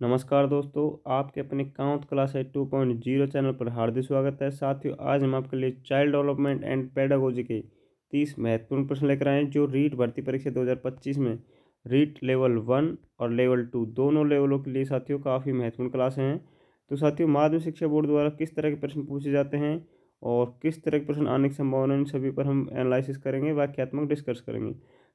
नमस्कार दोस्तों, आपके अपने काउंट क्लास है 2.0 चैनल पर हार्दिक स्वागत है। साथियों, आज हम आपके लिए चाइल्ड डेवलपमेंट एंड पेडागोजी के 30 महत्वपूर्ण प्रश्न लेकर आए हैं जो रीट भर्ती परीक्षा 2025 में रीट लेवल 1 और लेवल 2 दोनों लेवलों के लिए साथियों काफ़ी महत्वपूर्ण क्लास हैं। तो साथियों, माध्यमिक शिक्षा बोर्ड द्वारा किस तरह के प्रश्न पूछे जाते हैं और किस तरह के प्रश्न आने की संभावना, इन सभी पर हम एनालिसिस करेंगे, वाक्यात्मक डिस्कस करेंगे।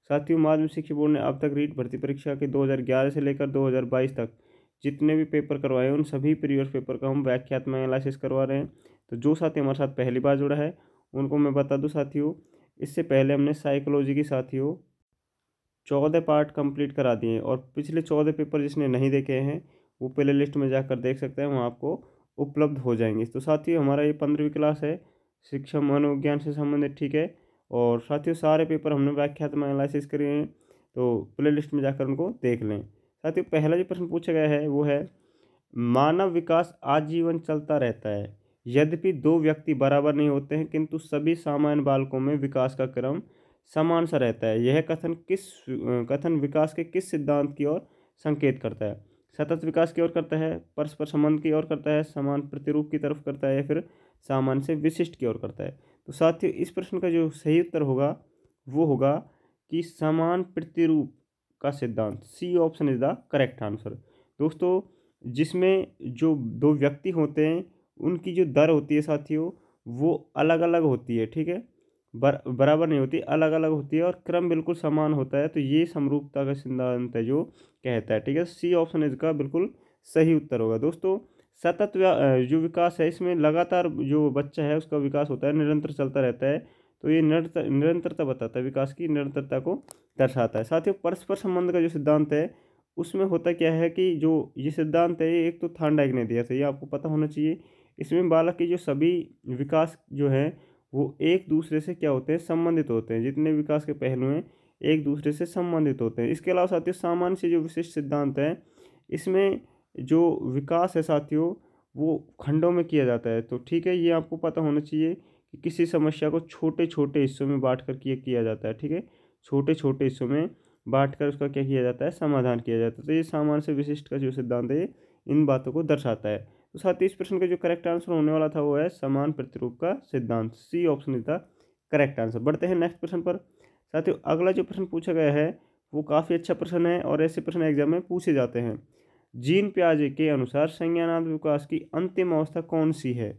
साथियों, माध्यमिक शिक्षा बोर्ड ने अब तक रीट भर्ती परीक्षा के 2011 से लेकर 2022 तक जितने भी पेपर करवाए उन सभी प्रीवियस पेपर का हम व्याख्यात्मक एनालिसिस करवा रहे हैं। तो जो साथी हमारे साथ पहली बार जुड़ा है उनको मैं बता दूं साथियों, इससे पहले हमने साइकोलॉजी की साथियों 14 पार्ट कंप्लीट करा दिए हैं और पिछले 14 पेपर जिसने नहीं देखे हैं वो प्ले लिस्ट में जाकर देख सकते हैं, वहाँ आपको उपलब्ध हो जाएंगे। तो साथियों, हमारा ये 15वीं क्लास है शिक्षा मनोविज्ञान से संबंधित, ठीक है। और साथियों, सारे पेपर हमने व्याख्यात्मक एनालिसिस करे हैं, तो प्ले लिस्ट में जाकर उनको देख लें। साथियों, पहला जो प्रश्न पूछा गया है वो है, मानव विकास आजीवन चलता रहता है, यद्यपि दो व्यक्ति बराबर नहीं होते हैं, किंतु सभी सामान्य बालकों में विकास का क्रम समान सा रहता है। यह कथन विकास के किस सिद्धांत की ओर संकेत करता है? सतत विकास की ओर करता है, परस्पर संबंध की ओर करता है, समान प्रतिरूप की तरफ करता है, या फिर सामान्य से विशिष्ट की ओर करता है? तो साथियों, इस प्रश्न का जो सही उत्तर होगा वो होगा कि समान प्रतिरूप का सिद्धांत। C option is the correct answer. दोस्तों, जिसमें जो दो व्यक्ति होते हैं उनकी जो दर होती है साथियों वो अलग अलग होती है, ठीक है। बराबर नहीं होती, अलग अलग होती है, और क्रम बिल्कुल समान होता है। तो ये समरूपता का सिद्धांत है जो कहता है, ठीक है। सी ऑप्शन इसका बिल्कुल सही उत्तर होगा। दोस्तों, जो विकास है इसमें लगातार जो बच्चा है उसका विकास होता है, निरंतर चलता रहता है। तो ये निरंतरता बताता है, विकास की निरंतरता को दर्शाता है। साथियों, परस्पर संबंध का जो सिद्धांत है उसमें होता क्या है कि जो ये सिद्धांत है ये एक तो थॉर्नडाइक ने दिया था, ये आपको पता होना चाहिए। इसमें बालक की जो सभी विकास जो है वो एक दूसरे से क्या होते हैं, संबंधित होते हैं। जितने विकास के पहलू हैं एक दूसरे से संबंधित होते हैं। इसके अलावा साथियों, सामान्य से जो विशिष्ट सिद्धांत है इसमें जो विकास है साथियों वो खंडों में किया जाता है। तो ठीक है, ये आपको पता होना चाहिए कि किसी समस्या को छोटे छोटे हिस्सों में बांट कर किया जाता है, ठीक है। छोटे छोटे हिस्सों में बांट कर उसका क्या किया जाता है, समाधान किया जाता है। तो ये सामान्य से विशिष्ट का जो सिद्धांत है ये इन बातों को दर्शाता है। तो साथ ही इस प्रश्न का जो करेक्ट आंसर होने वाला था वो है समान प्रतिरूप का सिद्धांत। C option is the correct answer. बढ़ते हैं नेक्स्ट प्रश्न पर। साथियों, अगला जो प्रश्न पूछा गया है वो काफ़ी अच्छा प्रश्न है और ऐसे प्रश्न एग्जाम में पूछे जाते हैं। जीन पियाजे के अनुसार संज्ञानात्मक विकास की अंतिम अवस्था कौन सी है?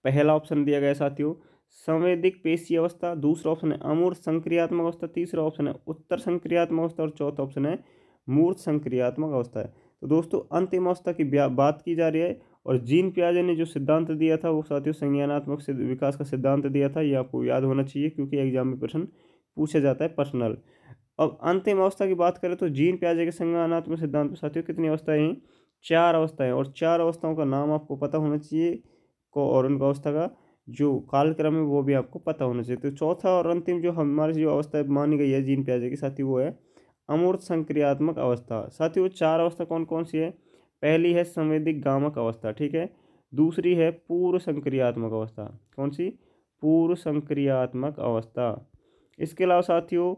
पहला ऑप्शन दिया गया है साथियों संवेदिक पेशी अवस्था, दूसरा ऑप्शन है अमूर्त संक्रियात्मक अवस्था, तीसरा ऑप्शन है उत्तर संक्रियात्मक अवस्था और चौथा ऑप्शन है मूर्त संक्रियात्मक अवस्था है। तो दोस्तों, अंतिम अवस्था की बात की जा रही है और जीन पियाजे ने जो सिद्धांत दिया था वो साथियों संज्ञानात्मक विकास का सिद्धांत दिया था। ये आपको याद होना चाहिए क्योंकि एग्जाम में प्रश्न पूछा जाता है पर्सनल। अब अंतिम अवस्था की बात करें तो जीन पियाजे के संज्ञानात्मक सिद्धांत में साथियों कितनी अवस्थाएं हैं? 4 अवस्थाएं, और 4 अवस्थाओं का नाम आपको पता होना चाहिए को, और उनका अवस्था का जो कालक्रम है वो भी आपको पता होना चाहिए। तो चौथा और अंतिम जो हमारी जो अवस्था मानी गई है जीन पियाजे की साथी वो है अमूर्त संक्रियात्मक अवस्था। साथियों, वो 4 अवस्था कौन कौन सी है? पहली है संवेदिक गामक अवस्था, ठीक है। दूसरी है पूर्व संक्रियात्मक अवस्था। कौन सी? पूर्व संक्रियात्मक अवस्था। इसके अलावा साथियों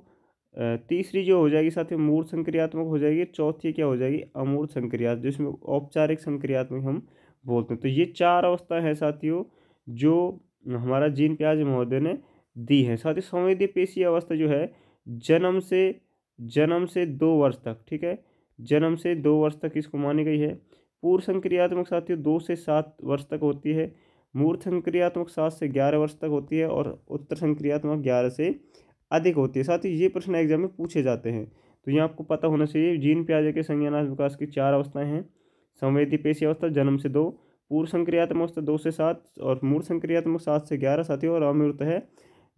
तीसरी जो हो जाएगी साथियों मूर्त संक्रियात्मक हो जाएगी। चौथी क्या हो जाएगी? अमूर्त संक्रियात्मक, जिसमें औपचारिक संक्रियात्मक हम बोलते हैं। तो ये 4 अवस्था है साथियों जो हमारा जीन पियाजे महोदय ने दी है। साथ ही संवेदी पेशी अवस्था जो है जन्म से 2 वर्ष तक, ठीक है, जन्म से 2 वर्ष तक इसको मानी गई है। पूर्व संक्रियात्मक साथियों 2 से 7 वर्ष तक होती है। मूर्त संक्रियात्मक 7 से 11 वर्ष तक होती है और उत्तर संक्रियात्मक 11 से अधिक होती है। साथ ही ये प्रश्न एग्जाम में पूछे जाते हैं। तो ये आपको पता होना चाहिए। जीन पियाजे के संज्ञानात्मक विकास की 4 अवस्थाएं हैं। संवेदी पेशी अवस्था जन्म से 2, पूर्व संक्रियात्मक अवस्था 2 से 7 और मूर्त संक्रियात्मक 7 से 11 साथियों, और अमूर्त है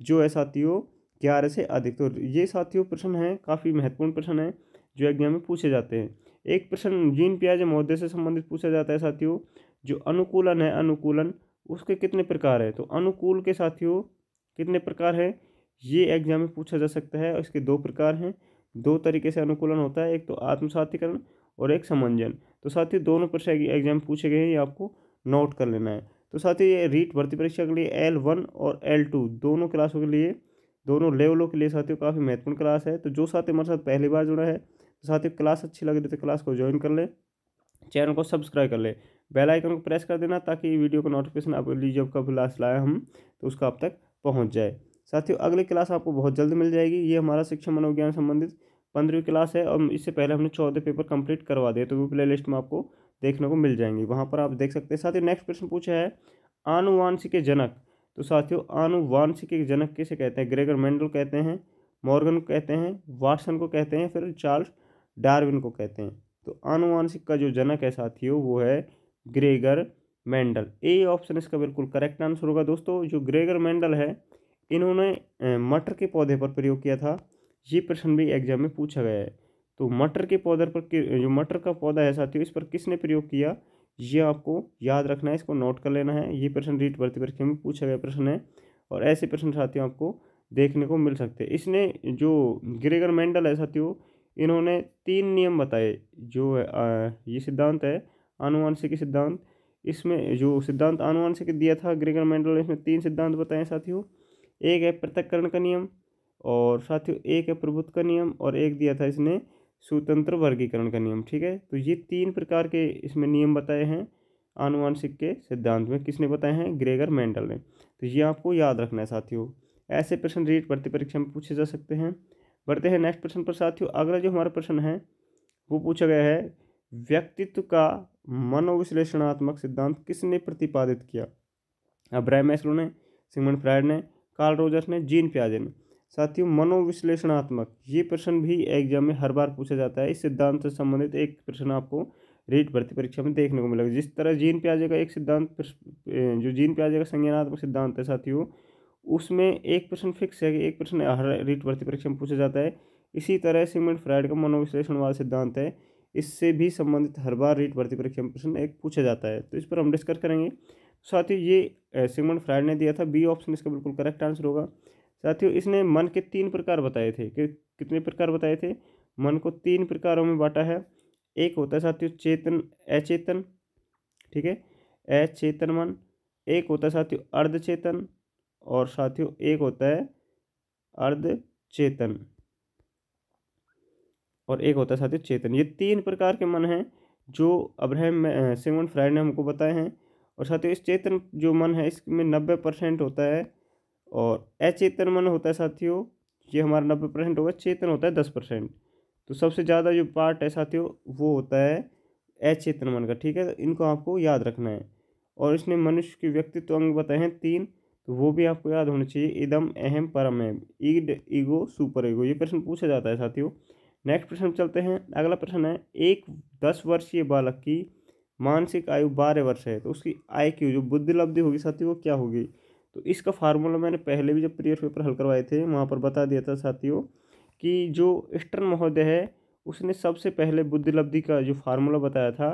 जो है साथियों 11 से अधिक। तो ये साथियों प्रश्न हैं, काफ़ी महत्वपूर्ण प्रश्न हैं जो एग्जाम में पूछे जाते हैं। एक प्रश्न जीन पियाजे महोदय से संबंधित पूछा जाता है साथियों, जो अनुकूलन है, अनुकूलन उसके कितने प्रकार है? तो अनुकूल के साथियों कितने प्रकार है ये एग्जाम में पूछा जा सकता है। इसके 2 प्रकार हैं। 2 तरीके से अनुकूलन होता है, एक तो आत्मसातीकरण और एक समंजन। तो साथियों दोनों प्रश्न एग्जाम पूछे गए हैं, ये आपको नोट कर लेना है। तो साथियों ये रीट भर्ती परीक्षा के लिए L1 और L2 दोनों क्लासों के लिए, दोनों लेवलों के लिए साथियों काफ़ी महत्वपूर्ण क्लास है। तो जो साथी हमारे साथ पहली बार जुड़ा है तो साथियों क्लास अच्छी लग रही है तो क्लास को ज्वाइन कर ले चैनल को सब्सक्राइब कर ले, बेल आइकन को प्रेस कर देना ताकि वीडियो का नोटिफिकेशन अगली जब कब क्लास लाए हम तो उसका आप तक पहुंच जाए। साथियों अगली क्लास आपको बहुत जल्द मिल जाएगी। ये हमारा शिक्षा मनोविज्ञान संबंधित 15वीं क्लास है और इससे पहले हमने 14 पेपर कंप्लीट करवा दिए, तो वो प्ले लिस्ट में आपको देखने को मिल जाएंगी, वहाँ पर आप देख सकते हैं। साथियों नेक्स्ट प्रश्न पूछा है आनुवांशिक के जनक। तो साथियों आनुवांशिक के जनक किसे कहते हैं? ग्रेगर मेंडल कहते हैं, मॉर्गन को कहते हैं, वाटसन को कहते हैं, फिर चार्ल्स डार्विन को कहते हैं। तो आनुवांशिक का जो जनक है साथियों वो है ग्रेगर मेंडल। ए ऑप्शन इसका बिल्कुल करेक्ट आंसर होगा। दोस्तों जो ग्रेगर मेंडल है इन्होंने मटर के पौधे पर प्रयोग किया था। ये प्रश्न भी एग्जाम में पूछा गया है। तो मटर के पौधे पर जो मटर का पौधा है साथियों इस पर किसने प्रयोग किया, ये आपको याद रखना है, इसको नोट कर लेना है। ये प्रश्न रीट भर्ती परीक्षा में पूछा गया प्रश्न है और ऐसे प्रश्न साथियों आपको देखने को मिल सकते हैं। इसने जो ग्रेगर मेंडल है साथियों इन्होंने 3 नियम बताए। जो ये सिद्धांत है आनुवंशिक सिद्धांत, इसमें जो सिद्धांत आनुवंशिक दिया था ग्रेगर मेंडल ने इसमें 3 सिद्धांत बताए साथियों। एक है पृथक्करण का नियम और साथियों एक है प्रभुत्व का नियम और एक दिया था इसने स्वतंत्र वर्गीकरण का नियम। ठीक है, तो ये 3 प्रकार के इसमें नियम बताए हैं आनुवंशिक के सिद्धांत में। किसने बताए हैं? ग्रेगर मेंडल ने। तो ये आपको याद रखना है साथियों। ऐसे प्रश्न रीट भर्ती परीक्षा में पूछे जा सकते हैं। बढ़ते हैं नेक्स्ट प्रश्न पर साथियों। अगला जो हमारा प्रश्न है वो पूछा गया है व्यक्तित्व का मनोविश्लेषणात्मक सिद्धांत किसने प्रतिपादित किया? अब्राहम मैस्लो ने, सिगमंड फ्रायड ने, कार्ल रोजर्स ने, जीन पियाजे ने। साथियों मनोविश्लेषणात्मक ये प्रश्न भी एग्जाम में हर बार पूछा जाता है। इस सिद्धांत से संबंधित एक प्रश्न आपको रीट भर्ती परीक्षा में देखने को मिलेगा। जिस तरह जीन पियाजे का एक सिद्धांत जो जीन पियाजे का संज्ञानात्मक सिद्धांत है साथियों उसमें एक प्रश्न फिक्स है कि एक प्रश्न हर रीट भर्ती परीक्षा में पूछा जाता है। इसी तरह सिगमंड फ्रायड का मनोविश्लेषण वाला सिद्धांत है, इससे भी संबंधित हर बार रीट भर्ती परीक्षा में प्रश्न एक पूछा जाता है, तो इस पर हम डिस्कस करेंगे। साथियों ये सिगमंड फ्रायड ने दिया था, बी ऑप्शन इसका बिल्कुल करेक्ट आंसर होगा। साथियों इसने मन के 3 प्रकार बताए थे कि कितने प्रकार बताए थे? मन को 3 प्रकारों में बांटा है। एक होता है साथियों चेतन अचेतन, ठीक है, अचेतन मन। एक होता है साथियों अर्धचेतन और साथियों एक होता है अर्धचेतन और एक होता है साथियों चेतन। ये 3 प्रकार के मन हैं जो अब्राहम सिगमंड फ्रायड ने हमको बताए हैं। और साथियों इस चेतन जो मन है इसमें 90% होता है और अचेतन मन होता है साथियों ये हमारा 90% होगा, चेतन होता है 10%। तो सबसे ज़्यादा जो पार्ट है साथियों वो होता है अचेतन मन का। ठीक है, तो इनको आपको याद रखना है। और इसने मनुष्य के व्यक्तित्व अंग बताए हैं 3, तो वो भी आपको याद होने चाहिए। इदम अहम परम अहम, ईड ईगो सुपर ईगो। ये प्रश्न पूछा जाता है साथियों। नेक्स्ट प्रश्न चलते हैं। अगला प्रश्न है एक 10 वर्षीय बालक की मानसिक आयु 12 वर्ष है तो उसकी IQ जो बुद्धि लब्धि होगी साथियों वो क्या होगी? तो इसका फार्मूला मैंने पहले भी जब प्रीवियस पेपर हल करवाए थे वहाँ पर बता दिया था साथियों कि जो स्टर्न महोदय है उसने सबसे पहले बुद्धि लब्धि का जो फार्मूला बताया था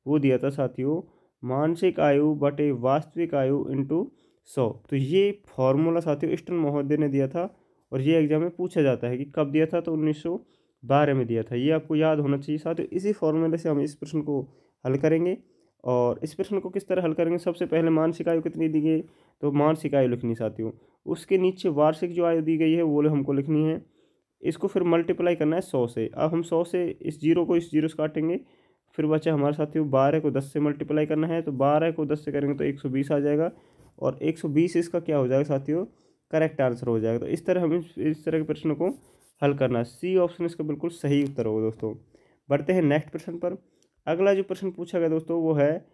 वो दिया था साथियों मानसिक आयु बटे वास्तविक आयु इंटू 100। तो ये फार्मूला साथियों स्टर्न महोदय ने दिया था और ये एग्जाम में पूछा जाता है कि कब दिया था, तो 1912 में दिया था। ये आपको याद होना चाहिए साथियों। इसी फॉर्मूले से हम इस प्रश्न को हल करेंगे। और इस प्रश्न को किस तरह हल करेंगे? सबसे पहले मानसिक आयु कितनी दी गई, तो मानसिक आयु लिखनी साथियों। उसके नीचे वार्षिक जो आयु दी गई है वो हमको लिखनी है। इसको फिर मल्टीप्लाई करना है 100 से। अब हम 100 से इस जीरो को इस जीरो से काटेंगे, फिर बचा हमारे साथियों 12 को 10 से मल्टीप्लाई करना है, तो 12 को 10 से करेंगे तो 120 आ जाएगा और 120 इसका क्या हो जाएगा साथियों? करेक्ट आंसर हो जाएगा। तो इस तरह हमें इस तरह के प्रश्न को हल करना है। सी ऑप्शन इसका बिल्कुल सही उत्तर होगा दोस्तों। बढ़ते हैं नेक्स्ट प्रश्न पर। अगला जो प्रश्न पूछा गया दोस्तों वो है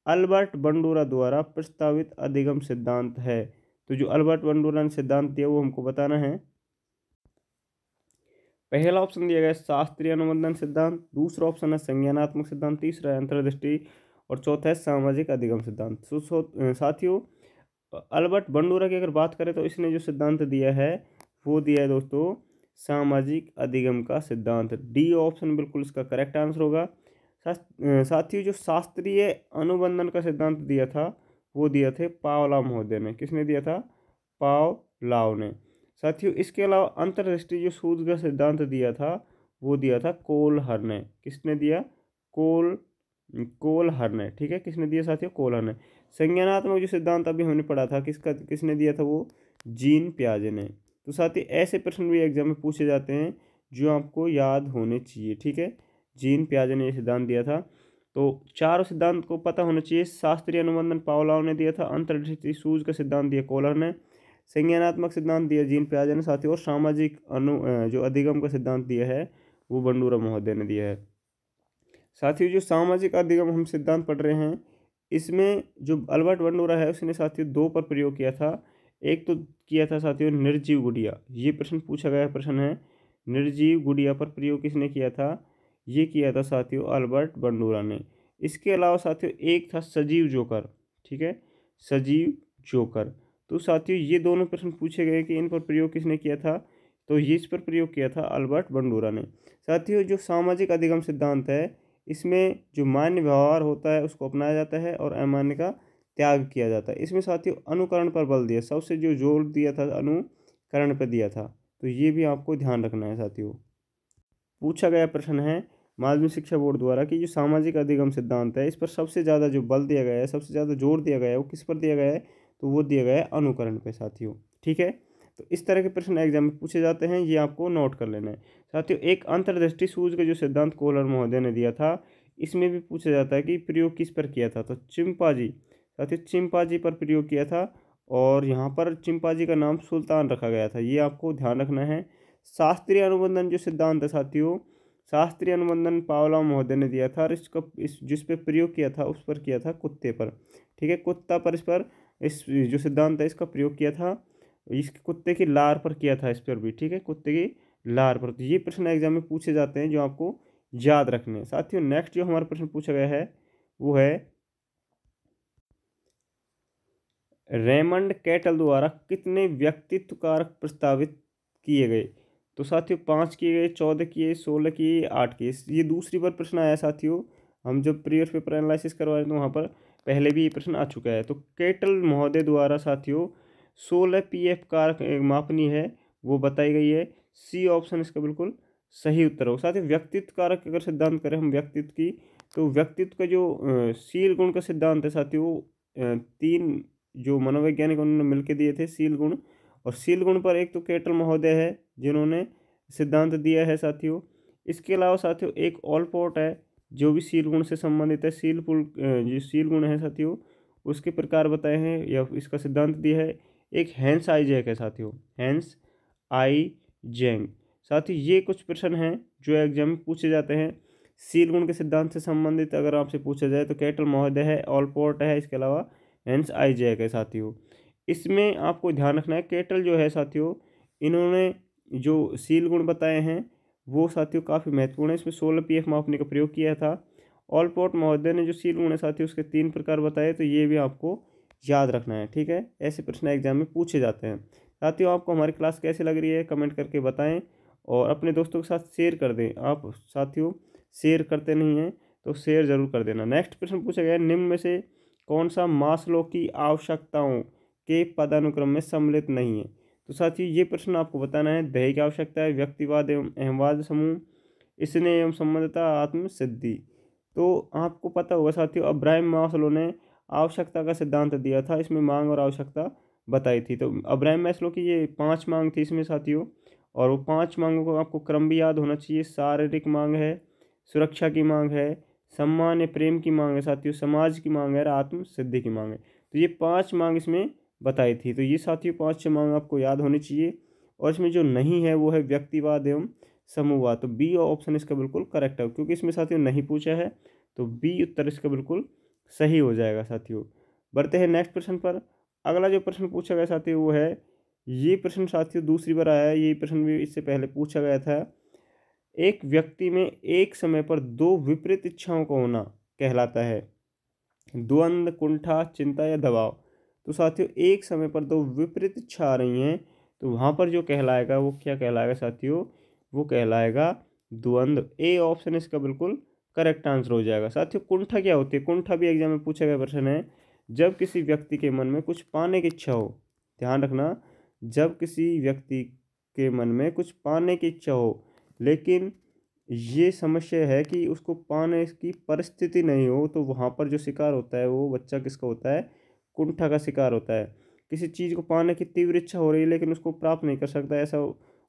अल्बर्ट बंडूरा द्वारा प्रस्तावित अधिगम सिद्धांत है। तो जो अल्बर्ट बंडूरा ने सिद्धांत दिया वो हमको बताना है। पहला ऑप्शन दिया गया है शास्त्रीय अनुबंधन सिद्धांत, दूसरा ऑप्शन है संज्ञानात्मक सिद्धांत, तीसरा है अंतर्दृष्टि और चौथा है सामाजिक अधिगम सिद्धांत। साथियों अल्बर्ट बंडूरा की अगर बात करें तो इसने जो सिद्धांत दिया है वो दिया है दोस्तों सामाजिक अधिगम का सिद्धांत। डी ऑप्शन बिल्कुल इसका करेक्ट आंसर होगा। साथियों जो शास्त्रीय अनुबंधन का सिद्धांत दिया था वो दिया थे पावलाव महोदय ने। किसने दिया था? पावलाव ने। साथियों इसके अलावा अंतर्दृष्टि जो सूद का सिद्धांत दिया था वो दिया था कोलहर ने। किसने दिया? कोलहर ने। ठीक है, किसने दिया साथियों? कोलहर ने। संज्ञानात्मक जो सिद्धांत अभी हमने पढ़ा था किसने दिया था? वो जीन पियाजे ने। तो साथियों ऐसे प्रश्न भी एग्जाम में पूछे जाते हैं जो आपको याद होने चाहिए। ठीक है, जीन पियाजे ने ये सिद्धांत दिया था। तो चारों सिद्धांत को पता होना चाहिए। शास्त्रीय अनुबंधन पावलोव ने दिया था, अंतर्दृष्टि सूज का सिद्धांत दिया कोहलर ने, संज्ञानात्मक सिद्धांत दिया जीन पियाजे ने साथियों, और सामाजिक जो अधिगम का सिद्धांत दिया है वो बंडूरा महोदय ने दिया है। साथियों जो सामाजिक अधिगम हम सिद्धांत पढ़ रहे हैं, इसमें जो अल्बर्ट बंडूरा है उसने साथियों दो पर प्रयोग किया था। एक तो किया था साथियों निर्जीव गुड़िया, ये प्रश्न पूछा गया प्रश्न है, निर्जीव गुड़िया पर प्रयोग किसने किया था? ये किया था साथियों अल्बर्ट बंडूरा ने। इसके अलावा साथियों एक था सजीव जोकर, ठीक है, सजीव जोकर। तो साथियों ये दोनों प्रश्न पूछे गए कि इन पर प्रयोग किसने किया था, तो ये इस पर प्रयोग किया था अल्बर्ट बंडूरा ने। साथियों जो सामाजिक अधिगम सिद्धांत है, इसमें जो मान्य व्यवहार होता है उसको अपनाया जाता है और अमान्य का त्याग किया जाता है। इसमें साथियों अनुकरण पर बल दिया, सबसे जो जोर दिया था अनुकरण पर दिया था, तो ये भी आपको ध्यान रखना है साथियों। पूछा गया प्रश्न है माध्यमिक शिक्षा बोर्ड द्वारा कि जो सामाजिक अधिगम सिद्धांत है इस पर सबसे ज़्यादा जो बल दिया गया है, सबसे ज़्यादा जोर दिया गया है, वो किस पर दिया गया है? तो वो दिया गया है अनुकरण पे साथियों, ठीक है। तो इस तरह के प्रश्न एग्जाम में पूछे जाते हैं, ये आपको नोट कर लेना है साथियों। एक अंतर्दृष्टि सूझ का जो सिद्धांत कोहलर महोदय ने दिया था, इसमें भी पूछा जाता है कि प्रयोग किस पर किया था, तो चिंपाजी, साथियों चिंपाजी पर प्रयोग किया था, और यहाँ पर चिंपाजी का नाम सुल्तान रखा गया था, ये आपको ध्यान रखना है। शास्त्रीय अनुबंधन जो सिद्धांत है साथियों, शास्त्रीय अनुबंधन पावलोव महोदय ने दिया था, और इसका जिस पे प्रयोग किया था उस पर किया था कुत्ते पर, ठीक है, कुत्ता पर इस पर इस जो सिद्धांत है इसका प्रयोग किया था, इस कुत्ते की लार पर किया था इस पर भी, ठीक है, कुत्ते की लार पर। तो ये प्रश्न एग्जाम में पूछे जाते हैं जो आपको याद रखने हैं साथियों। नेक्स्ट जो हमारा प्रश्न पूछा गया है वो है रेमंड कैटल द्वारा कितने व्यक्तित्व कारक प्रस्तावित किए गए? तो साथियों 5 किए गए, 14 किए, 16 किए, 8 किए। ये दूसरी बार प्रश्न आया साथियों, हम जब प्रीवियस पेपर एनालिसिस करवा रहे थे वहाँ पर पहले भी ये प्रश्न आ चुका है। तो कैटल महोदय द्वारा साथियों 16 पीएफ कारक मापनी है वो बताई गई है। सी ऑप्शन इसका बिल्कुल सही उत्तर हो। साथियों व्यक्तित्व कारक अगर सिद्धांत करें हम व्यक्तित्व की, तो व्यक्तित्व का जो शील गुण का सिद्धांत है साथियों, 3 जो मनोवैज्ञानिक उन्होंने मिलकर दिए थे शील गुण, और शील गुण पर एक तो कैटल महोदय है जिन्होंने सिद्धांत दिया है साथियों। इसके अलावा साथियों एक ऑलपोर्ट है जो भी शील गुण से संबंधित है। जो शील गुण है साथियों उसके प्रकार बताए हैं या इसका सिद्धांत दिया है। एक हैंस आई जैक है साथियों, हैंस आई जैंग। साथियों ये कुछ प्रश्न हैं जो एग्जाम में पूछे जाते हैं शील गुण के सिद्धांत से संबंधित। अगर आपसे पूछा जाए तो कैटल महोदय है, ऑलपोर्ट है, इसके अलावा हैंस आई जैक है साथियों। इसमें आपको ध्यान रखना है कैटल जो है साथियों, इन्होंने जो शील गुण बताए हैं वो साथियों काफ़ी महत्वपूर्ण है। इसमें 16 पीएफ मापने का प्रयोग किया था। ऑलपोर्ट महोदय ने जो शील गुण है साथियों उसके 3 प्रकार बताए, तो ये भी आपको याद रखना है, ठीक है। ऐसे प्रश्न एग्जाम में पूछे जाते हैं साथियों। आपको हमारी क्लास कैसी लग रही है कमेंट करके बताएं और अपने दोस्तों के साथ शेयर कर दें। आप साथियों शेयर करते नहीं हैं तो शेयर ज़रूर कर देना। नेक्स्ट प्रश्न पूछा गया है निम्न में से कौन सा मास्लो की आवश्यकताओं के पदानुक्रम में सम्मिलित नहीं है? तो साथियों ये प्रश्न आपको बताना है। ध्येय की आवश्यकता है, व्यक्तिवाद एवं अहमवाद समूह, स्नेह एवं संबंधता, आत्मसिद्धि। तो आपको पता होगा साथियों अब्राहम मास्लो ने आवश्यकता का सिद्धांत दिया था, इसमें मांग और आवश्यकता बताई थी। तो अब्राहम मास्लो की ये 5 मांग थी इसमें साथियों, और वो 5 मांगों को आपको क्रम भी याद होना चाहिए। शारीरिक मांग है, सुरक्षा की मांग है, सम्मान या प्रेम की मांग है साथियों, समाज की मांग है और आत्म सिद्धि की मांग है। तो ये 5 मांग इसमें बताई थी। तो ये साथियों 5 मांग आपको याद होनी चाहिए। और इसमें जो नहीं है वो है व्यक्तिवाद एवं समूहवाद। तो बी ऑप्शन इसका बिल्कुल करेक्ट है, क्योंकि इसमें साथियों नहीं पूछा है तो बी उत्तर इसका बिल्कुल सही हो जाएगा साथियों। बढ़ते हैं नेक्स्ट प्रश्न पर। अगला जो प्रश्न पूछा गया साथियों वो है, ये प्रश्न साथियों दूसरी बार आया है, ये प्रश्न भी इससे पहले पूछा गया था। एक व्यक्ति में एक समय पर 2 विपरीत इच्छाओं का होना कहलाता है द्वंद्व, कुंठा, चिंता या दबाव। तो साथियों एक समय पर 2 विपरीत इच्छा आ रही हैं, तो वहाँ पर जो कहलाएगा वो क्या कहलाएगा साथियों? वो कहलाएगा द्वंद्व। ए ऑप्शन इसका बिल्कुल करेक्ट आंसर हो जाएगा साथियों। कुंठा क्या होती है? कुंठा भी एग्जाम में पूछा गया प्रश्न है। जब किसी व्यक्ति के मन में कुछ पाने की इच्छा हो, ध्यान रखना, जब किसी व्यक्ति के मन में कुछ पाने की इच्छा हो लेकिन ये समस्या है कि उसको पाने की परिस्थिति नहीं हो, तो वहाँ पर जो शिकार होता है वो बच्चा किसका होता है? कुंठा का शिकार होता है। किसी चीज़ को पाने की तीव्र इच्छा हो रही है लेकिन उसको प्राप्त नहीं कर सकता, ऐसा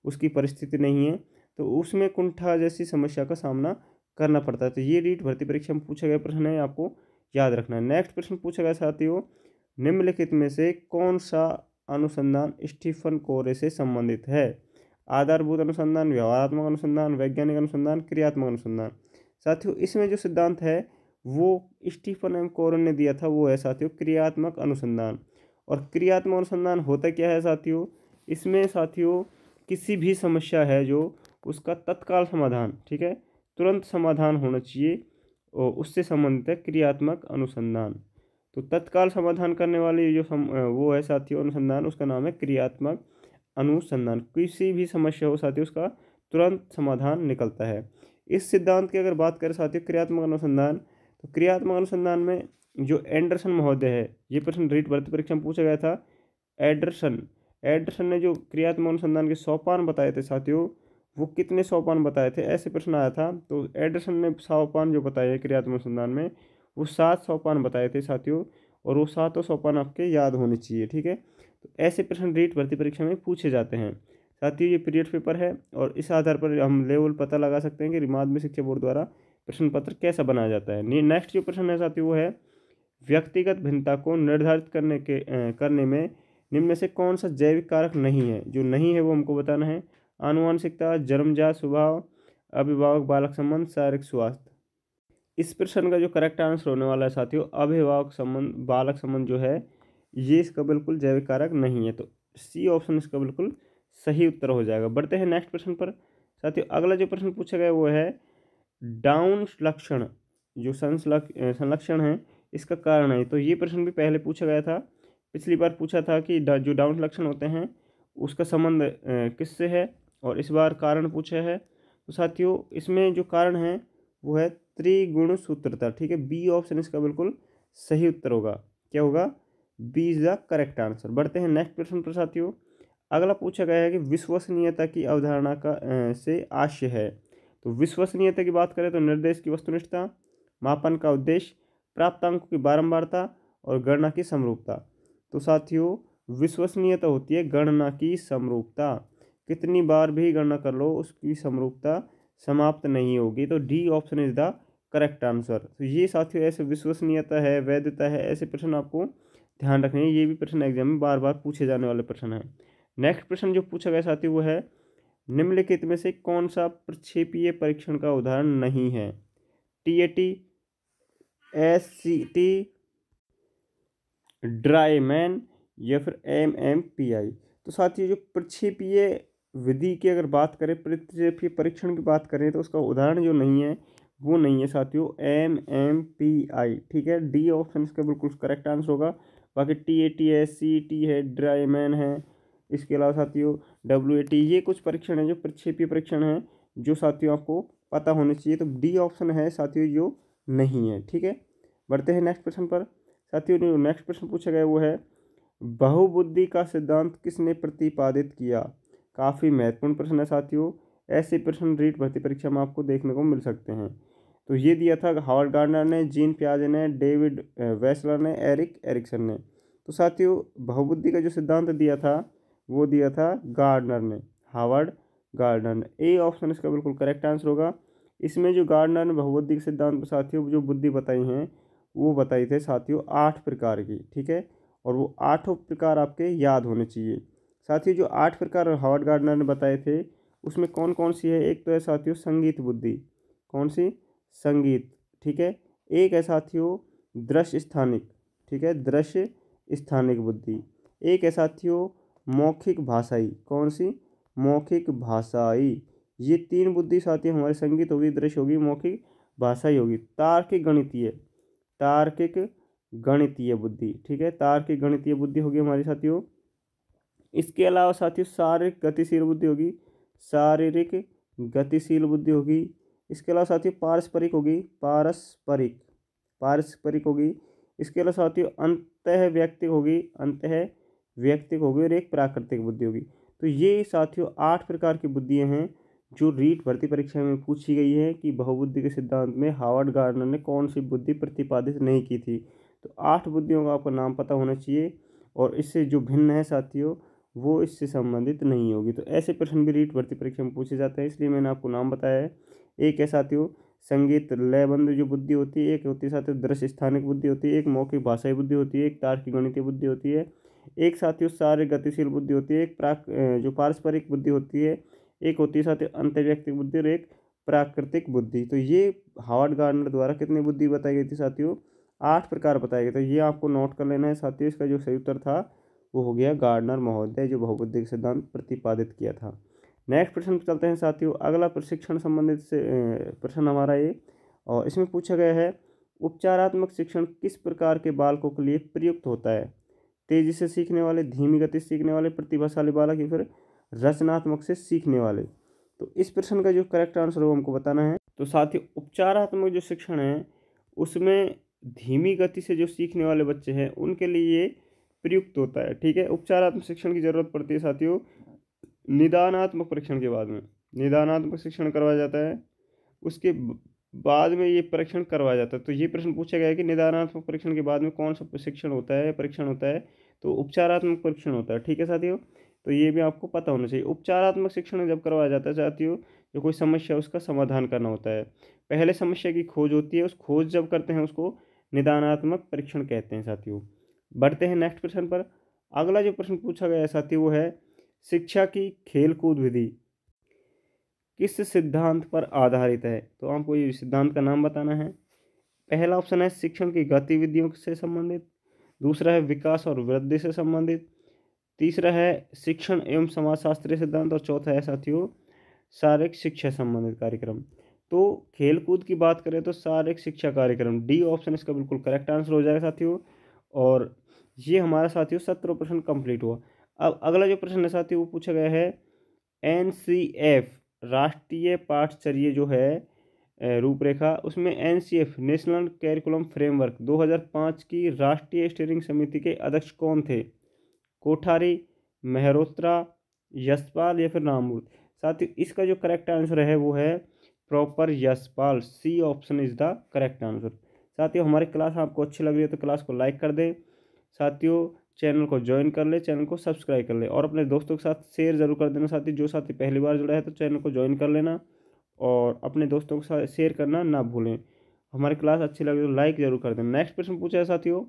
उसकी परिस्थिति नहीं है, तो उसमें कुंठा जैसी समस्या का सामना करना पड़ता है। तो ये रीट भर्ती परीक्षा में पूछा गया प्रश्न है, आपको याद रखना है। नेक्स्ट प्रश्न पूछा गया साथियों, निम्नलिखित में से कौन सा अनुसंधान स्टीफन कोरे से संबंधित है? आधारभूत अनुसंधान, व्यवहारात्मक अनुसंधान, वैज्ञानिक अनुसंधान, क्रियात्मक अनुसंधान। साथियों इसमें जो सिद्धांत है वो स्टीफन एम कोरे ने दिया था, वो है साथियों क्रियात्मक अनुसंधान। और क्रियात्मक अनुसंधान होता क्या है साथियों? इसमें साथियों किसी भी समस्या है जो उसका तत्काल समाधान, ठीक है, तुरंत समाधान होना चाहिए, और उससे संबंधित है क्रियात्मक अनुसंधान। तो तत्काल समाधान करने वाली जो वो है साथियों अनुसंधान, उसका नाम है क्रियात्मक अनुसंधान। किसी भी समस्या हो साथियों उसका तुरंत समाधान निकलता है। इस सिद्धांत की अगर बात करें साथियों क्रियात्मक अनुसंधान, तो क्रियात्मक अनुसंधान में जो एंडरसन महोदय है, ये प्रश्न रीट भर्ती परीक्षा में पूछा गया था। एंडरसन ने जो क्रियात्मक अनुसंधान के सोपान बताए थे साथियों, वो कितने सोपान बताए थे, ऐसे प्रश्न आया था। तो एंडरसन ने सोपान जो बताए हैं क्रियात्मक अनुसंधान में, वो 7 सोपान बताए थे साथियों, और वो 7 सोपान आपके याद होने चाहिए, ठीक है। तो ऐसे प्रश्न रीट भर्ती परीक्षा में पूछे जाते हैं साथियों। ये पीरियड पेपर है, और इस आधार पर हम लेवल पता लगा सकते हैं कि माध्यमिक शिक्षा बोर्ड द्वारा प्रश्न पत्र कैसा बनाया जाता है। नेक्स्ट जो प्रश्न है साथियों वो है, व्यक्तिगत भिन्नता को निर्धारित करने में निम्न में से कौन सा जैविक कारक नहीं है? जो नहीं है वो हमको बताना है। आनुवंशिकता, जन्मजात स्वभाव, अभिभावक बालक संबंध, शारीरिक स्वास्थ्य। इस प्रश्न का जो करेक्ट आंसर होने वाला है साथियों, अभिभावक संबंध बालक संबंध जो है, ये इसका बिल्कुल जैविक कारक नहीं है। तो सी ऑप्शन इसका बिल्कुल सही उत्तर हो जाएगा। बढ़ते हैं नेक्स्ट प्रश्न पर साथियों। अगला जो प्रश्न पूछा गया वो है, डाउन लक्षण जो संलक्षण है, इसका कारण है। तो ये प्रश्न भी पहले पूछा गया था, पिछली बार पूछा था कि जो डाउन लक्षण होते हैं उसका संबंध किससे है, और इस बार कारण पूछा है। तो साथियों इसमें जो कारण है वो है त्रिगुण सूत्रता, ठीक है। बी ऑप्शन इसका बिल्कुल सही उत्तर होगा। क्या होगा? B is the correct answer. बढ़ते हैं नेक्स्ट प्रश्न पर साथियों। अगला पूछा गया है कि विश्वसनीयता की अवधारणा से आशय है। तो विश्वसनीयता की बात करें तो निर्देश की वस्तुनिष्ठता, मापन का उद्देश्य, प्राप्तांकों की बारंबारता, और गणना की समरूपता। तो साथियों विश्वसनीयता होती है गणना की समरूपता। कितनी बार भी गणना कर लो उसकी समरूपता समाप्त नहीं होगी। तो D option is the correct answer. तो ये साथियों ऐसे विश्वसनीयता है, वैधता है, ऐसे प्रश्न आपको ध्यान रखने हैं। ये भी प्रश्न एग्जाम में बार बार पूछे जाने वाले प्रश्न हैं। नेक्स्ट प्रश्न जो पूछा गया साथियों वो है, निम्नलिखित में से कौन सा प्रक्षेपीय परीक्षण का उदाहरण नहीं है? टीएटी, एससीटी, ड्राईमैन, या फिर एमएमपीआई। तो साथियों जो प्रक्षेपीय विधि की अगर बात करें, प्रक्षेपीय परीक्षण की बात करें, तो उसका उदाहरण जो नहीं है वो नहीं है साथियों एमएमपीआई, ठीक है। डी ऑप्शन इसका बिल्कुल करेक्ट आंसर होगा। बाकी टीएटी है, सीटी है, ड्राईमैन है, इसके अलावा साथियों डब्ल्यूएटी, ये कुछ परीक्षण है जो प्रक्षेपीय परीक्षण है, जो साथियों आपको पता होने चाहिए। तो डी ऑप्शन है साथियों जो नहीं है, ठीक है। बढ़ते हैं नेक्स्ट प्रश्न पर साथियों। जो नेक्स्ट प्रश्न पूछा गया वो है, बहुबुद्धि का सिद्धांत किसने प्रतिपादित किया? काफ़ी महत्वपूर्ण प्रश्न है साथियों। ऐसे प्रश्न रीट भर्ती परीक्षा में आपको देखने को मिल सकते हैं। तो ये दिया था हावर्ड गार्डनर ने, जीन पियाजे ने, डेविड वेसलर ने, एरिक एरिक्सन ने। तो साथियों बहुबुद्धि का जो सिद्धांत दिया था वो दिया था गार्डनर ने, हावर्ड गार्डनर ने। ए ऑप्शन इसका बिल्कुल करेक्ट आंसर होगा। इसमें जो गार्डनर ने बहुबुद्धि के सिद्धांत पर साथियों जो बुद्धि बताई हैं वो बताई थे साथियों 8 प्रकार की, ठीक है। और वो 8 प्रकार आपके याद होने चाहिए। साथियों जो 8 प्रकार हावर्ड गार्डनर ने बताए थे उसमें कौन कौन सी है? एक तो है साथियों संगीत बुद्धि। कौन सी? संगीत, ठीक है। एक है साथियों दृश्य स्थानिक, ठीक है, दृश्य स्थानिक बुद्धि। एक है साथियों मौखिक भाषाई। कौन सी? मौखिक भाषाई। ये 3 बुद्धि साथियों हमारे संगीत होगी, दृश्य होगी, मौखिक भाषाई होगी। तार्किक गणितीय, तार्किक गणितीय बुद्धि, ठीक है, तार्किक गणितीय बुद्धि होगी हमारी साथियों। इसके अलावा साथियों शारीरिक गतिशील बुद्धि होगी, शारीरिक गतिशील बुद्धि होगी। इसके अलावा साथियों पारस्परिक होगी, पारस्परिक पारस्परिक होगी। इसके अलावा साथियों अंतः व्यक्तिक होगी, अंतः व्यक्तिक होगी, और एक प्राकृतिक बुद्धि होगी। तो ये साथियों 8 प्रकार की बुद्धियाँ हैं जो रीट भर्ती परीक्षा में पूछी गई है कि बहुबुद्धि के सिद्धांत में हावर्ड गार्डनर ने कौन सी बुद्धि प्रतिपादित नहीं की थी। तो 8 बुद्धियों का आपको नाम पता होना चाहिए, और इससे जो भिन्न है साथियों वो इससे संबंधित नहीं होगी। तो ऐसे प्रश्न भी रीट भर्ती परीक्षा में पूछे जाते हैं, इसलिए मैंने आपको नाम बताया है। एक है साथियों संगीत लयबंद जो बुद्धि होती है, एक होती है साथियों दृश्य स्थानिक बुद्धि होती है, एक मौखिक भाषाई बुद्धि होती है, एक तार्किक गणितीय बुद्धि होती है, एक साथियों शारीरिक गतिशील बुद्धि होती है, एक जो पारस्परिक बुद्धि होती है, एक होती है साथियों अंतर्व्यक्तिक बुद्धि और एक प्राकृतिक बुद्धि। तो ये हावर्ड गार्डनर द्वारा कितनी बुद्धि बताई गई थी साथियों? 8 प्रकार बताए गए। तो ये आपको नोट कर लेना है साथियों। इसका जो सही उत्तर था वो हो गया गार्डनर महोदय, जो बहुबुद्धि का सिद्धांत प्रतिपादित किया था। नेक्स्ट प्रश्न पर चलते हैं साथियों। अगला प्रशिक्षण संबंधित से प्रश्न हमारा ये, और इसमें पूछा गया है उपचारात्मक शिक्षण किस प्रकार के बालकों के लिए प्रयुक्त होता है? तेजी से सीखने वाले, धीमी गति से सीखने वाले, प्रतिभाशाली बालक, या फिर रचनात्मक से सीखने वाले? तो इस प्रश्न का जो करेक्ट आंसर हो हमको बताना है। तो साथियों उपचारात्मक जो शिक्षण है उसमें धीमी गति से जो सीखने वाले बच्चे हैं उनके लिए ये प्रयुक्त होता है। ठीक है, उपचारात्मक शिक्षण की जरूरत पड़ती है साथियों निदानात्मक परीक्षण के बाद में। निदानात्मक शिक्षण करवाया जाता है, उसके बाद में ये परीक्षण करवाया जाता है। तो ये प्रश्न पूछा गया है कि निदानात्मक परीक्षण के बाद में कौन सा शिक्षण होता है, परीक्षण होता है? तो उपचारात्मक परीक्षण होता है। ठीक है साथियों, तो ये भी आपको पता होना चाहिए। उपचारात्मक शिक्षण जब करवाया जाता है साथियों, जो कोई समस्या है उसका समाधान करना होता है। पहले समस्या की खोज होती है, उस खोज जब करते हैं उसको निदानात्मक परीक्षण कहते हैं साथियों। बढ़ते हैं नेक्स्ट प्रश्न पर। अगला जो प्रश्न पूछा गया है साथियों वो है शिक्षा की खेलकूद विधि किस सिद्धांत पर आधारित है? तो आपको ये सिद्धांत का नाम बताना है। पहला ऑप्शन है शिक्षण की गतिविधियों से संबंधित, दूसरा है विकास और वृद्धि से संबंधित, तीसरा है शिक्षण एवं समाजशास्त्रीय सिद्धांत, और चौथा है साथियों शारीरिक शिक्षा संबंधित कार्यक्रम। तो खेलकूद की बात करें तो शारीरिक शिक्षा कार्यक्रम, डी ऑप्शन इसका बिल्कुल करेक्ट आंसर हो जाएगा साथियों। और ये हमारा साथियों 17 प्रश्न कंप्लीट हुआ। अब अगला जो प्रश्न है साथियों वो पूछा गया है NCF राष्ट्रीय पाठ्यचर्या जो है रूपरेखा, उसमें NCF नेशनल कैरिकुलम फ्रेमवर्क 2005 की राष्ट्रीय स्टीयरिंग समिति के अध्यक्ष कौन थे? कोठारी, मेहरोत्रा, यशपाल, या फिर नामूर्त? साथियों इसका जो करेक्ट आंसर है वो है proper Yashpal, C option is the correct answer. साथियों हमारी क्लास आपको अच्छी लग रही है तो क्लास को लाइक कर दें साथियों, चैनल को ज्वाइन कर ले, चैनल को सब्सक्राइब कर ले, और अपने दोस्तों के साथ शेयर जरूर कर देना साथी। जो साथी पहली बार जुड़ा है तो चैनल को ज्वाइन कर लेना और अपने दोस्तों के साथ शेयर करना ना भूलें। हमारी क्लास अच्छी लगे तो लाइक जरूर कर देना। नेक्स्ट प्रश्न पूछा है साथियों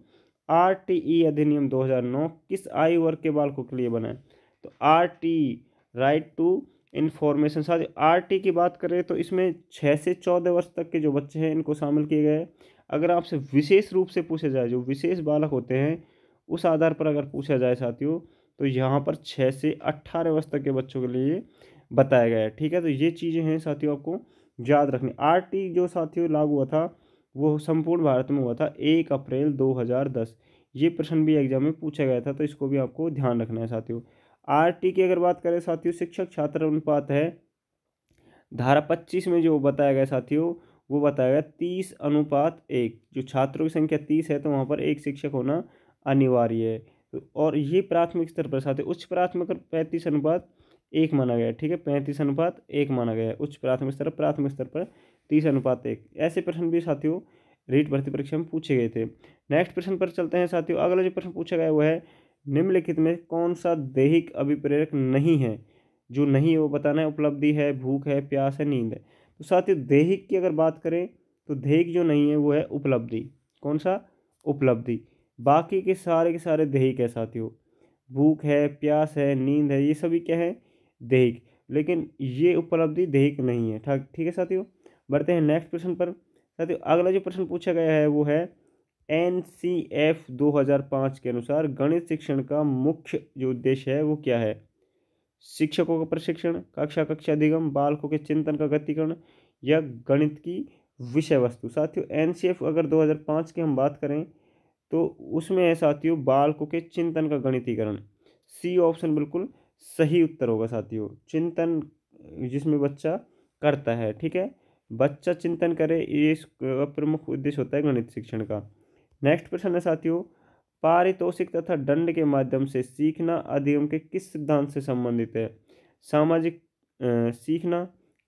RTE अधिनियम 2009 किस आयु वर्ग के बालकों के लिए बना है? तो RTE राइट टू इन्फॉर्मेशन। साथियों RT की बात करें तो इसमें 6 से 14 वर्ष तक के जो बच्चे हैं इनको शामिल किए गए हैं। अगर आपसे विशेष रूप से पूछा जाए, जो विशेष बालक होते हैं उस आधार पर अगर पूछा जाए साथियों, तो यहाँ पर 6 से 18 वर्ष तक के बच्चों के लिए बताया गया है। ठीक है, तो ये चीज़ें हैं साथियों आपको याद रखनी। RT जो साथियों लागू हुआ था वो संपूर्ण भारत में हुआ था 1 अप्रैल 2010। ये प्रश्न भी एग्जाम में पूछा गया था, तो इसको भी आपको ध्यान रखना है साथियों। RT की अगर बात करें साथियों, शिक्षक छात्र अनुपात है धारा 25 में जो बताया गया साथियों, वो बताया गया 30:1। जो छात्रों की संख्या 30 है तो वहाँ पर एक शिक्षक होना अनिवार्य है। और ये प्राथमिक स्तर पर साथियों, उच्च प्राथमिक 35:1 माना गया है। ठीक है, 35:1 माना गया है उच्च प्राथमिक स्तर पर 30:1। ऐसे प्रश्न भी साथियों रीट भर्ती परीक्षा में पूछे गए थे। नेक्स्ट प्रश्न पर चलते हैं साथियों। अगला जो प्रश्न पूछा गया वो है निम्नलिखित में कौन सा दैहिक अभिप्रेरक नहीं है? जो नहीं है वो बताना है। उपलब्धि है, भूख है, प्यास है, नींद है। तो साथियों दैहिक की अगर बात करें तो दैहिक जो नहीं है वो है उपलब्धि। कौन सा? उपलब्धि। बाकी के सारे दैहिक है साथियों। भूख है, प्यास है, नींद है, ये सभी क्या है? दैहिक। लेकिन ये उपलब्धि दैहिक नहीं है। ठीक है साथियों, बढ़ते हैं नेक्स्ट प्रश्न पर। साथियों अगला जो प्रश्न पूछा गया है वो है NCF 2005 के अनुसार गणित शिक्षण का मुख्य जो उद्देश्य है वो क्या है? शिक्षकों का प्रशिक्षण, कक्षा अधिगम, बालकों के चिंतन का गतिकरण, या गणित की विषय वस्तु? साथियों NCF अगर 2005 की हम बात करें तो उसमें है साथियों बालकों के चिंतन का गणितीकरण। सी ऑप्शन बिल्कुल सही उत्तर होगा साथियों। चिंतन जिसमें बच्चा करता है, ठीक है, बच्चा चिंतन करे, ये इसका प्रमुख उद्देश्य होता है गणित शिक्षण का। नेक्स्ट प्रश्न है साथियों पारितोषिक तथा दंड के माध्यम से सीखना अधिगम के किस सिद्धांत से संबंधित है? सामाजिक सीखना,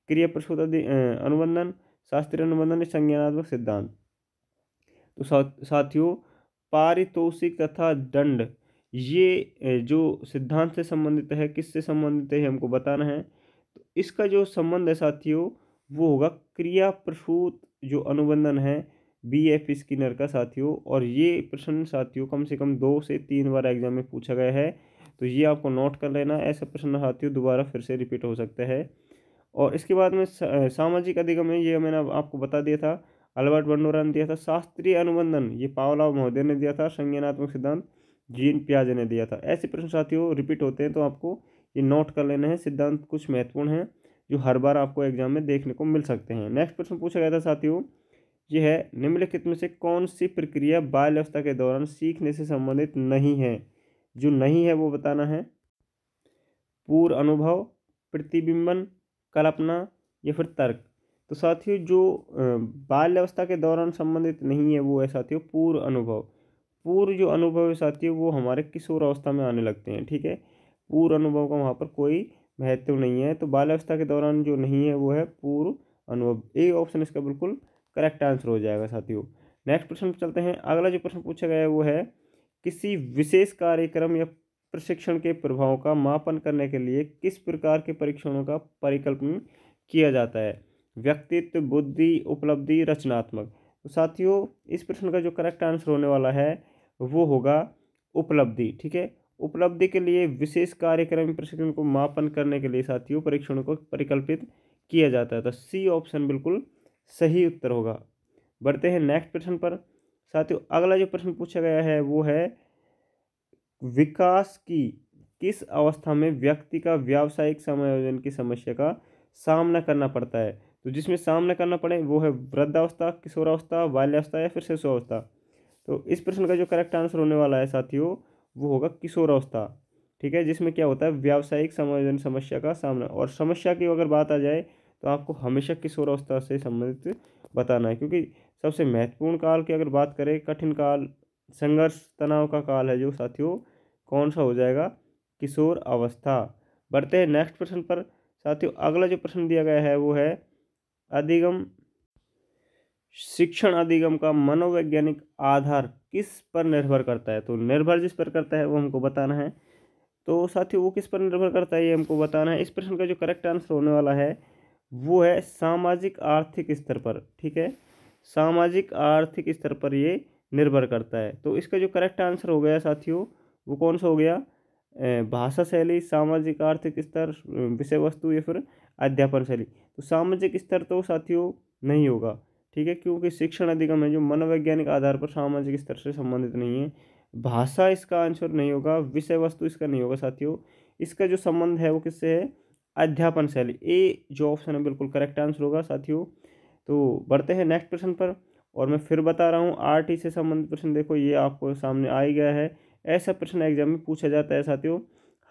क्रिया प्रसूत अनुबंधन, शास्त्रीय अनुबंधन, संज्ञानात्मक सिद्धांत? तो साथियों पारितोषिक तथा दंड ये जो सिद्धांत से संबंधित है, किससे संबंधित है हमको बताना है। तो इसका जो संबंध है साथियों वो होगा क्रिया प्रसूत जो अनुबंधन है BF स्किनर का साथियों। और ये प्रश्न साथियों कम से कम 2 से 3 बार एग्जाम में पूछा गया है, तो ये आपको नोट कर लेना। ऐसा प्रश्न साथियों दोबारा फिर से रिपीट हो सकता है। और इसके बाद में सामाजिक अधिगम में ये मैंने आपको बता दिया था, अल्बर्ट बंडोरा ने दिया था। शास्त्रीय अनुबंधन ये पावलोव महोदय ने दिया था। संज्ञानात्मक सिद्धांत जीन पियाजे ने दिया था। ऐसे प्रश्न साथियों रिपीट होते हैं, तो आपको ये नोट कर लेना है। सिद्धांत कुछ महत्वपूर्ण हैं जो हर बार आपको एग्जाम में देखने को मिल सकते हैं। नेक्स्ट प्रश्न पूछा गया था साथियों, ये है निम्नलिखित में से कौन सी प्रक्रिया बाल्यावस्था के दौरान सीखने से संबंधित नहीं है। जो नहीं है वो बताना है। पूर्व अनुभव, प्रतिबिंबन, कल्पना या फिर तर्क। तो साथियों जो बाल्यावस्था के दौरान संबंधित नहीं है वो है साथियों पूर्व अनुभव। पूर्व जो अनुभव है साथियों वो हमारे किशोर अवस्था में आने लगते हैं, ठीक है। पूर्व अनुभव का वहाँ पर कोई महत्व नहीं है। तो बाल्यावस्था के दौरान जो नहीं है वो है पूर्व अनुभव। ए ऑप्शन इसका बिल्कुल करेक्ट आंसर हो जाएगा साथियों। नेक्स्ट प्रश्न पर चलते हैं। अगला जो प्रश्न पूछा गया है वो है किसी विशेष कार्यक्रम या प्रशिक्षण के प्रभाव का मापन करने के लिए किस प्रकार के परीक्षणों का परिकल्पन किया जाता है। व्यक्तित्व, बुद्धि, उपलब्धि, रचनात्मक। तो साथियों इस प्रश्न का जो करेक्ट आंसर होने वाला है वो होगा उपलब्धि, ठीक है। उपलब्धि के लिए विशेष कार्यक्रम प्रशिक्षण को मापन करने के लिए साथियों परीक्षणों को परिकल्पित किया जाता है। तो सी ऑप्शन बिल्कुल सही उत्तर होगा। बढ़ते हैं नेक्स्ट प्रश्न पर साथियों। अगला जो प्रश्न पूछा गया है वो है विकास की किस अवस्था में व्यक्ति का व्यावसायिक समायोजन की समस्या का सामना करना पड़ता है। तो जिसमें सामना करना पड़े वो है वृद्धावस्था, किशोरावस्था, बाल्यावस्था या फिर शिशुअवस्था। तो इस प्रश्न का जो करेक्ट आंसर होने वाला है साथियों वो होगा किशोरावस्था, ठीक है। जिसमें क्या होता है व्यावसायिक समायोजन समस्या का सामना। और समस्या की अगर बात आ जाए तो आपको हमेशा किशोरावस्था से संबंधित बताना है, क्योंकि सबसे महत्वपूर्ण काल की अगर बात करें, कठिन काल, संघर्ष, तनाव का काल है जो साथियों कौन सा हो जाएगा, किशोर अवस्था। बढ़ते हैं नेक्स्ट प्रश्न पर साथियों। अगला जो प्रश्न दिया गया है वो है अधिगम, शिक्षण अधिगम का मनोवैज्ञानिक आधार किस पर निर्भर करता है। तो निर्भर जिस पर करता है वो हमको बताना है। तो साथियों वो किस पर निर्भर करता है ये हमको बताना है। इस प्रश्न का जो करेक्ट आंसर होने वाला है वो है सामाजिक आर्थिक स्तर पर, ठीक है। सामाजिक आर्थिक स्तर पर ये निर्भर करता है। तो इसका जो करेक्ट आंसर हो गया साथियों वो कौन सा हो गया, भाषा शैली, सामाजिक आर्थिक स्तर, विषय वस्तु या फिर अध्यापन शैली। तो सामाजिक स्तर तो साथियों नहीं होगा, ठीक है, क्योंकि शिक्षण अधिगम है जो मनोवैज्ञानिक आधार पर सामाजिक स्तर से संबंधित नहीं है। भाषा इसका आंसर नहीं होगा, विषय वस्तु इसका नहीं होगा साथियों। इसका जो संबंध है वो किससे है, अध्यापन शैली। ए जो ऑप्शन है बिल्कुल करेक्ट आंसर होगा साथियों। तो बढ़ते हैं नेक्स्ट प्रश्न पर। और मैं फिर बता रहा हूँ RT से संबंधित प्रश्न देखो ये आपको सामने आ ही गया है। ऐसा प्रश्न एग्जाम में पूछा जाता है साथियों।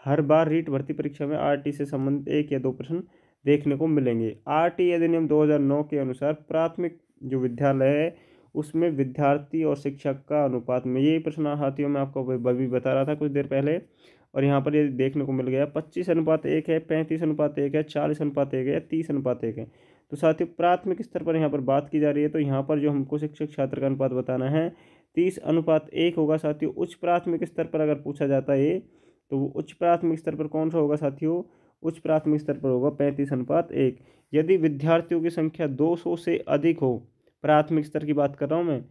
हर बार रीट भर्ती परीक्षा में RT से संबंधित 1 या 2 प्रश्न देखने को मिलेंगे। RT अधिनियम 2009 के अनुसार प्राथमिक जो विद्यालय है उसमें विद्यार्थी और शिक्षक का अनुपात में, यही प्रश्न साथियों मैं आपको अभी बता रहा था कुछ देर पहले। और यहाँ पर ये देखने को मिल गया 25:1 है, 35:1 है, 40:1 है या 30:1 है। तो साथियों प्राथमिक स्तर पर यहाँ पर बात की जा रही है, तो यहाँ पर जो हमको शिक्षक छात्र का अनुपात बताना है 30:1 होगा साथियों। उच्च प्राथमिक स्तर पर अगर पूछा जाता है ये, तो वो उच्च प्राथमिक स्तर पर कौन सा होगा साथियों, उच्च प्राथमिक स्तर पर होगा 35:1। यदि विद्यार्थियों की संख्या 200 से अधिक हो, प्राथमिक स्तर की बात कर रहा हूँ मैं,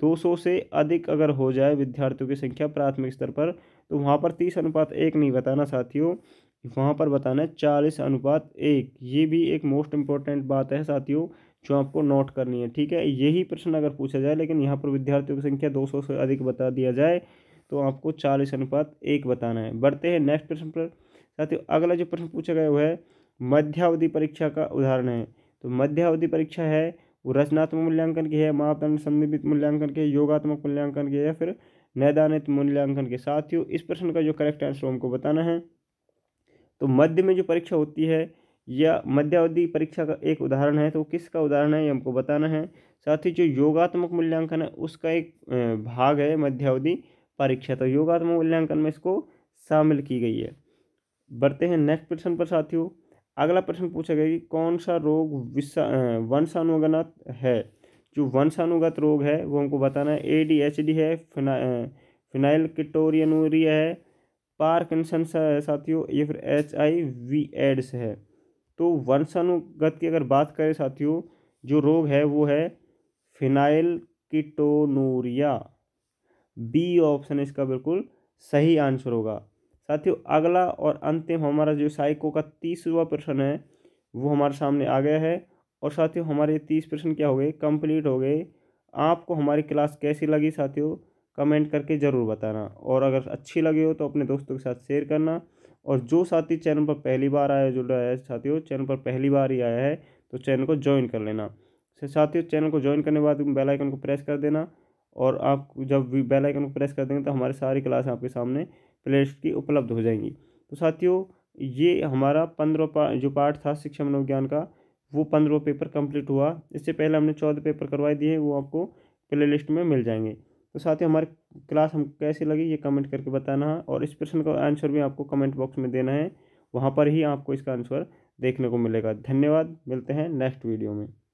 200 से अधिक अगर हो जाए विद्यार्थियों की संख्या प्राथमिक स्तर पर, तो वहाँ पर 30:1 नहीं बताना साथियों, वहाँ पर बताना है 40:1। ये भी एक मोस्ट इम्पोर्टेंट बात है साथियों जो आपको नोट करनी है, ठीक है। यही प्रश्न अगर पूछा जाए लेकिन यहाँ पर विद्यार्थियों की संख्या 200 से अधिक बता दिया जाए तो आपको 40:1 बताना है। बढ़ते हैं नेक्स्ट प्रश्न पर साथियों। अगला जो प्रश्न पूछा गया वो है मध्यावधि परीक्षा का उदाहरण है। तो मध्यावधि परीक्षा है वो रचनात्मक मूल्यांकन की है, मापदंड संदर्भित मूल्यांकन की है, योगात्मक मूल्यांकन की है या फिर नैदानिक मूल्यांकन के। साथियों इस प्रश्न का जो करेक्ट आंसर हमको बताना है। तो मध्य में जो परीक्षा होती है या मध्यावधि परीक्षा का एक उदाहरण है, तो किसका उदाहरण है ये हमको बताना है। साथ ही जो योगात्मक मूल्यांकन है उसका एक भाग है मध्यावधि परीक्षा, तो योगात्मक मूल्यांकन में इसको शामिल की गई है। बढ़ते हैं नेक्स्ट प्रश्न पर साथियों। अगला प्रश्न पूछा गया कि कौन सा रोग वंशानुगत है। जो वंशानुगत रोग है वो हमको बताना है। ADHD है, फिनाइलकेटोरियनूरिया है, पार्किंसन है साथियों, ये फिर HIV एड्स है। तो वंशानुगत की अगर बात करें साथियों, जो रोग है वो है फिनाइलकीटोनुरिया। बी ऑप्शन इसका बिल्कुल सही आंसर होगा। साथियों अगला और अंतिम हमारा जो साइको का 30वां प्रश्न है वो हमारे सामने आ गया है। और साथियों हमारे 30 प्रश्न क्या हो गए, कंप्लीट हो गए। आपको हमारी क्लास कैसी लगी साथियों, कमेंट करके ज़रूर बताना। और अगर अच्छी लगी हो तो अपने दोस्तों के साथ शेयर करना। और जो साथी चैनल पर पहली बार आया, जुड़ रहा है साथियों, चैनल पर पहली बार ही आया है तो चैनल को ज्वाइन कर लेना। साथियों चैनल को ज्वाइन करने के बाद बेल आइकन को प्रेस कर देना। और आप जब भी बेल आइकन को प्रेस कर देंगे तो हमारी सारी क्लास आपके सामने प्लेलिस्ट की उपलब्ध हो जाएंगी। तो साथियों ये हमारा 15 जो पार्ट था शिक्षा मनोविज्ञान का, वो 15 पेपर कंप्लीट हुआ। इससे पहले हमने 14 पेपर करवाए दिए, वो आपको प्लेलिस्ट में मिल जाएंगे। तो साथियों हमारी क्लास हम कैसी लगी ये कमेंट करके बताना है। और इस प्रश्न का आंसर भी आपको कमेंट बॉक्स में देना है, वहाँ पर ही आपको इसका आंसर देखने को मिलेगा। धन्यवाद, मिलते हैं नेक्स्ट वीडियो में।